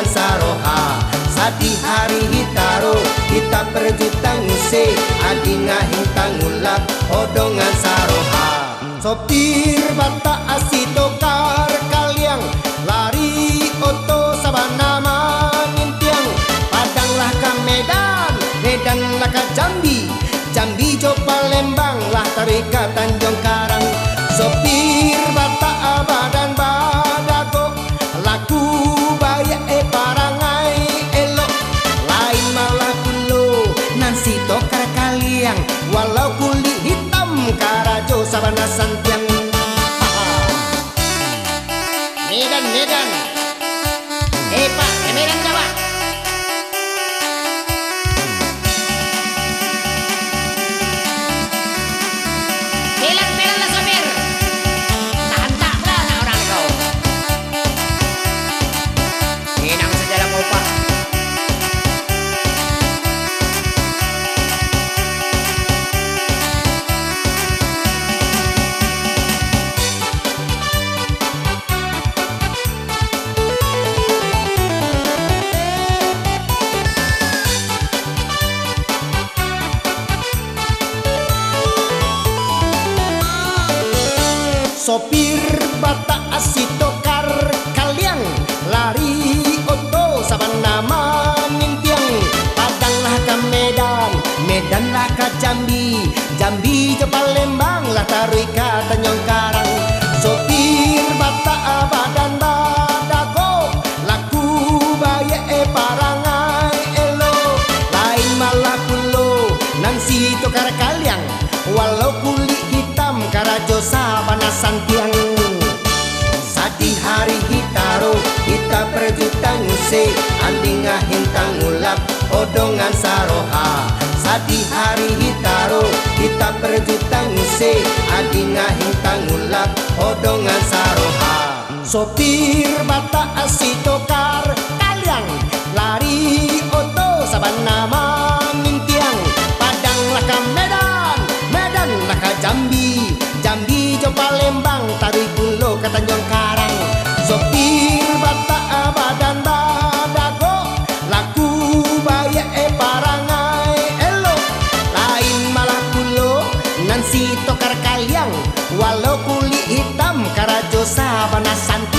saroha. Sadi hari hitaro kita perjuta nguse adinga hintang ulap odongan saroha. Sopir bata asitokar kaliang lari oto sabana mangintiang. Padang lah ka Medan, Medan lah ka Jambi, Jambi jo Palembang lah tarika Tanjung Karang. Sopir bata abadan badago laku baya parangai elok. Lain malah kulo nansi tokar kaliang walau kulit hitam karajo sabana santiang. Medan, Medan. Pak, ke Medan coba. Medan, Medan lah sopir. Tahan tak pula nak orang kau. Menang sejarah kau pak. Sopir bata asitokar kaliang lari oto sabana manintiang. Padang lah ka Medan, Medan lah ka Jambi, Jambi ke Palembang lah tarika Tanjung Karang. Sopir bata abadan badago laku baya parangai elo. Lain malah kulo nansi tokar kaliang walau kulit hitam karajo sabana santiang. Sadi hari hitaro kita perjuta nguse andinga hintang ulap odongan saroha. Sadi hari hitaro kita perjuta nguse andinga hintang ulap odongan saroha. Sopir bata asitokar kaliang lari oto sabana manintiang. Padang lah ka Medan, Medan lah ka Jambi, Jambi jo Palembang tarik kulo ke Tanjung Karang. Sopir bata abadan badago laku baya parangai elo. Lain malah kulo nansi tokar kaliang walau kulit hitam karajo sabana santi.